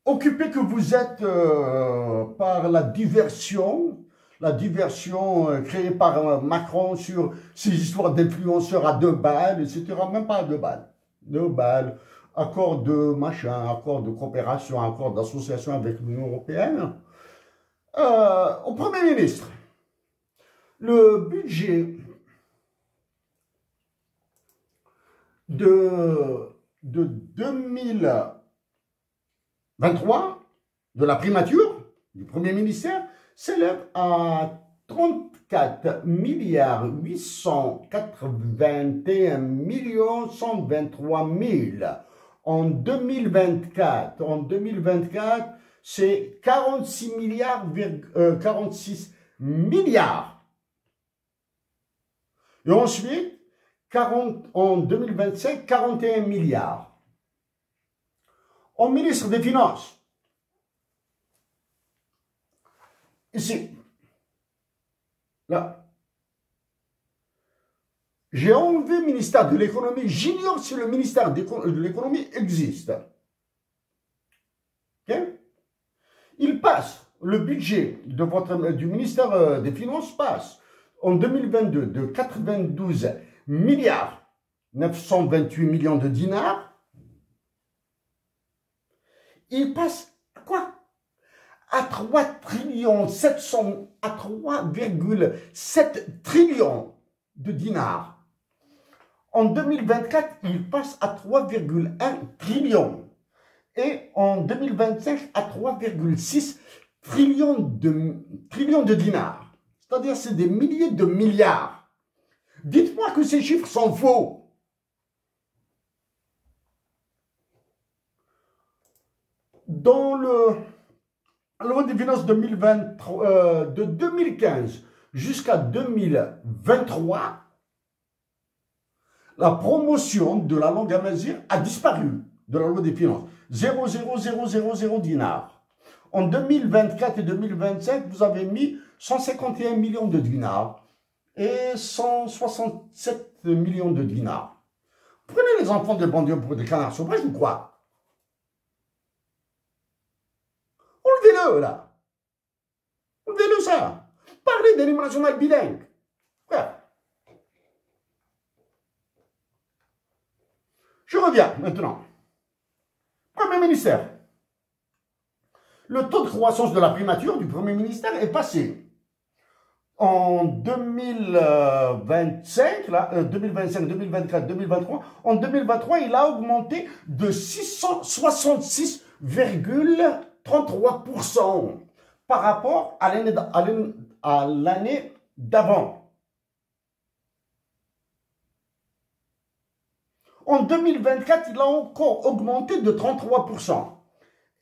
Occupé que vous êtes par la diversion créée par Macron sur ces histoires d'influenceurs à 2 balles, etc. Même pas à 2 balles. 2 balles, accord de machin, accord de coopération, accord d'association avec l'Union européenne. Au Premier ministre, le budget de 2023 de la primature du Premier ministère s'élève à 34 milliards 881 millions 123 000. En 2024, c'est 46 milliards, 46 milliards. Et ensuite, en 2025, 41 milliards. En ministre des Finances, ici, là, j'ai enlevé le ministère de l'économie, j'ignore si le ministère de l'économie existe. Okay? Il passe, le budget du ministère des Finances passe en 2022 de 92 milliards 928 millions de dinars. Il passe à quoi? À 3,7 trillions de dinars. En 2024, il passe à 3,1 trillions. Et en 2025, à 3,6 trillions de dinars. C'est-à-dire, c'est des milliers de milliards. Dites-moi que ces chiffres sont faux. Dans la loi des finances 2023, de 2015 jusqu'à 2023, la promotion de la langue amazigh a disparu de la loi des finances. 0,0000 dinars. En 2024 et 2025, vous avez mis 151 millions de dinars et 167 millions de dinars. Prenez les enfants des banlieues pour des canards sauvages ou quoi? Enlevez-le, là. Enlevez-le, ça. Parlez d'un hymne national bilingue. Ouais. Je reviens maintenant. Premier ministère. Le taux de croissance de la primature du Premier ministère est passé en 2025, 2024, 2023. En 2023, il a augmenté de 666,33% par rapport à l'année d'avant. En 2024, il a encore augmenté de 33%.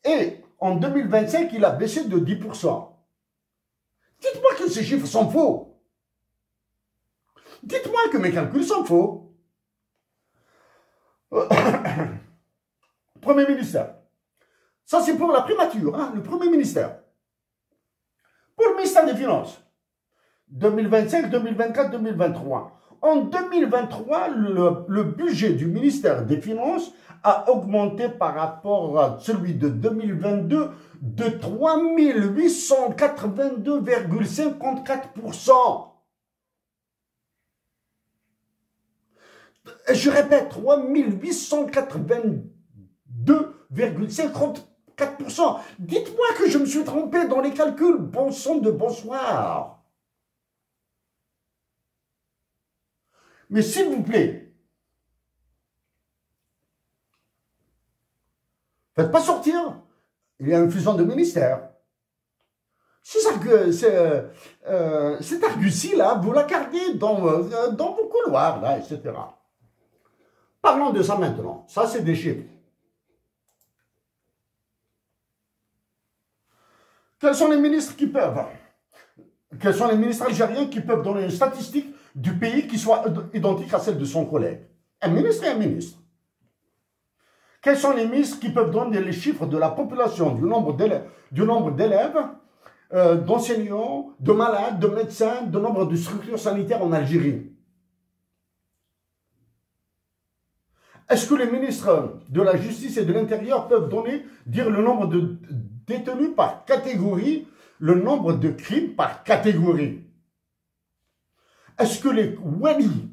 Et en 2025, il a baissé de 10%. Dites-moi que ces chiffres sont faux. Dites-moi que mes calculs sont faux. Premier ministère. Ça, c'est pour la primature, hein, le Premier ministère. Pour le ministère des Finances, 2025, 2024, 2023. En 2023, le budget du ministère des Finances a augmenté par rapport à celui de 2022 de 3 882,54%. Je répète, 3 882,54%. Dites-moi que je me suis trompé dans les calculs. Bon sang de bonsoir. Mais s'il vous plaît, faites pas sortir. Il y a une fusion de ministères. Cet argutie-là, vous la gardez dans vos couloirs, là, etc. Parlons de ça maintenant. Ça, c'est des chiffres. Quels sont les ministres qui peuvent? Quels sont les ministres algériens qui peuvent donner une statistique du pays qui soit identique à celle de son collègue? Un ministre et un ministre. Quels sont les ministres qui peuvent donner les chiffres de la population, du nombre d'élèves, d'enseignants, de malades, de médecins, de nombre de structures sanitaires en Algérie? Est-ce que les ministres de la Justice et de l'Intérieur peuvent dire le nombre de détenus par catégorie, le nombre de crimes par catégorie? Est-ce que les Wali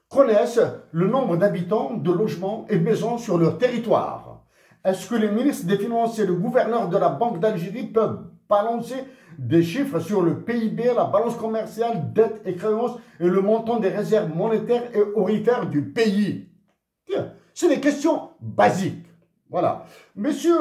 connaissent le nombre d'habitants, de logements et maisons sur leur territoire? Est-ce que les ministres des Finances et le gouverneur de la Banque d'Algérie peuvent balancer des chiffres sur le PIB, la balance commerciale, dette et créances et le montant des réserves monétaires et aurifères du pays? C'est des questions basiques. Voilà. Messieurs